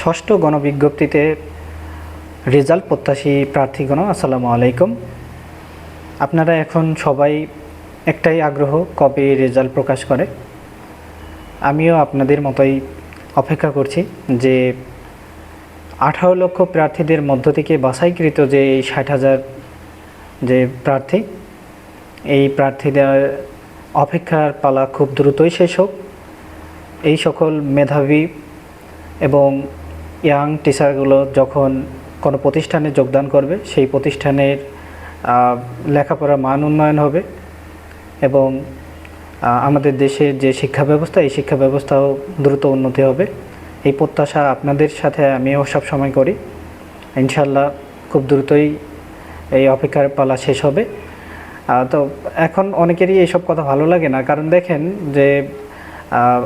ষষ্ঠ গণবিজ্ঞপ্তিতে রেজাল্ট প্রত্যাশী প্রার্থীগণ আসসালামু আলাইকুম। আপনারা এখন সবাই একটাই আগ্রহ, কবে রেজাল্ট প্রকাশ করে। আমিও আপনাদের মতোই অপেক্ষা করছি যে 18 লক্ষ প্রার্থীদের মধ্য থেকে বাছাইকৃত যে 60,000 যে প্রার্থী, এই প্রার্থীদের অপেক্ষার পালা খুব দ্রুতই শেষ হোক। এই সকল মেধাবী এবং ইয়াং টিচারগুলো যখন কোনো প্রতিষ্ঠানে যোগদান করবে, সেই প্রতিষ্ঠানের লেখাপড়ার মান উন্নয়ন হবে এবং আমাদের দেশের যে শিক্ষা ব্যবস্থা, এই শিক্ষা ব্যবস্থাও দ্রুত উন্নতি হবে। এই প্রত্যাশা আপনাদের সাথে আমিও সবসময় করি। ইনশাল্লাহ খুব দ্রুতই এই অপেক্ষার পালা শেষ হবে। তো এখন অনেকেরই এইসব কথা ভালো লাগে না, কারণ দেখেন যে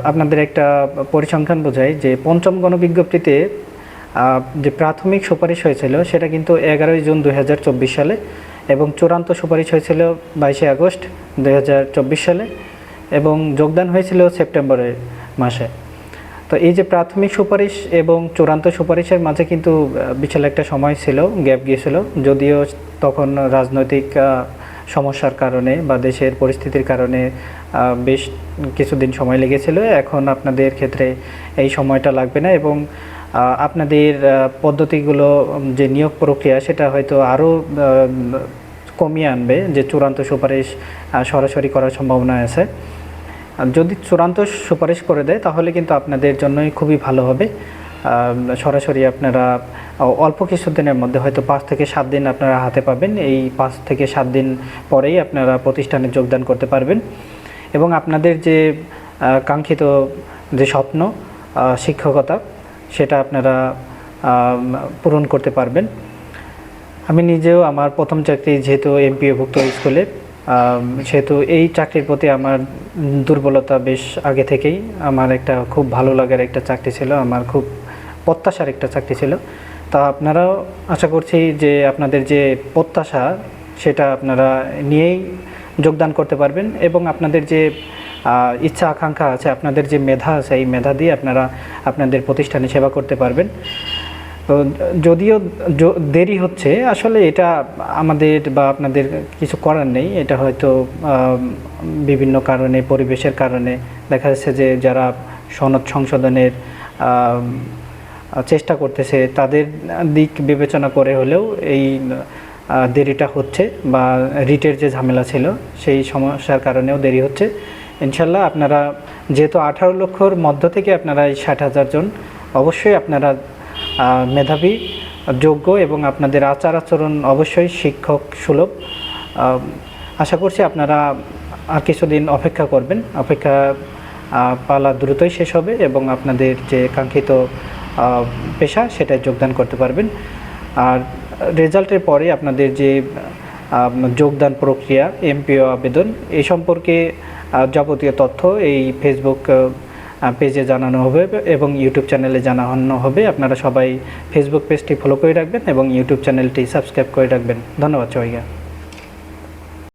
আপনাদের একটা পরিসংখ্যান বোঝায় যে পঞ্চম গণবিজ্ঞপ্তিতে যে প্রাথমিক সুপারিশ হয়েছিল সেটা কিন্তু 11 জুন 2024 সালে এবং চূড়ান্ত সুপারিশ হয়েছিল 22 আগস্ট 2024 সালে এবং যোগদান হয়েছিল সেপ্টেম্বরের মাসে। তো এই যে প্রাথমিক সুপারিশ এবং চূড়ান্ত সুপারিশের মাঝে কিন্তু বিশাল একটা সময় ছিল, গ্যাপ গিয়েছিল, যদিও তখন রাজনৈতিক সমস্যার কারণে বা দেশের পরিস্থিতির কারণে বেশ কিছুদিন সময় লেগেছিল। এখন আপনাদের ক্ষেত্রে এই সময়টা লাগবে না এবং আপনাদের পদ্ধতিগুলো যে নিয়োগ প্রক্রিয়া সেটা হয়তো আরও কমিয়ে আনবে, যে চূড়ান্ত সুপারিশ সরাসরি করার সম্ভাবনা আছে। যদি চূড়ান্ত সুপারিশ করে দেয় তাহলে কিন্তু আপনাদের জন্যই খুবই ভালো হবে। সরাসরি আপনারা অল্প কিছুদিনের মধ্যে হয়তো 5 থেকে 7 দিন আপনারা হাতে পাবেন। এই 5 থেকে 7 দিন পরেই আপনারা প্রতিষ্ঠানে যোগদান করতে পারবেন এবং আপনাদের যে কাঙ্ক্ষিত যে স্বপ্ন শিক্ষকতা, সেটা আপনারা পূরণ করতে পারবেন। আমি নিজেও আমার প্রথম চাকরি যেহেতু এমপিওভুক্ত স্কুলে, সেহেতু এই চাকরির প্রতি আমার দুর্বলতা বেশ আগে থেকেই। আমার একটা খুব ভালো লাগার একটা চাকরি ছিল, আমার খুব প্রত্যাশার একটা চাকরি ছিল। তা আপনারাও আশা করছি যে আপনাদের যে প্রত্যাশা সেটা আপনারা নিয়েই যোগদান করতে পারবেন এবং আপনাদের যে ইচ্ছা আকাঙ্ক্ষা আছে, আপনাদের যে মেধা আছে, এই মেধা দিয়ে আপনারা আপনাদের প্রতিষ্ঠানে সেবা করতে পারবেন। তো যদিও দেরি হচ্ছে, আসলে এটা আমাদের বা আপনাদের কিছু করার নেই। এটা হয়তো বিভিন্ন কারণে, পরিবেশের কারণে দেখা যাচ্ছে যে যারা সনদ সংশোধনের চেষ্টা করতেছে তাদের দিক বিবেচনা করে হলেও এই দেরিটা হচ্ছে, বা রিটের যে ঝামেলা ছিল সেই সমস্যার কারণেও দেরি হচ্ছে। ইনশাল্লাহ আপনারা যেহেতু 18 লক্ষর মধ্য থেকে আপনারা এই 60,000 জন, অবশ্যই আপনারা মেধাবী, যোগ্য এবং আপনাদের আচার আচরণ অবশ্যই শিক্ষক সুলভ। আশা করছি আপনারা আর কিছুদিন অপেক্ষা করবেন। অপেক্ষা পালা দ্রুতই শেষ হবে এবং আপনাদের যে কাঙ্ক্ষিত পেশা সেটায় যোগদান করতে পারবেন। আর রেজাল্টের পরে আপনাদের যে যোগদান প্রক্রিয়া, এমপিও আবেদন, এই সম্পর্কে যাবতীয় তথ্য এই ফেসবুক পেজে জানানো হবে এবং ইউটিউব চ্যানেলে জানানো হবে। আপনারা সবাই ফেসবুক পেজটি ফলো করে রাখবেন এবং ইউটিউব চ্যানেলটি সাবস্ক্রাইব করে রাখবেন। ধন্যবাদ সবাইকে।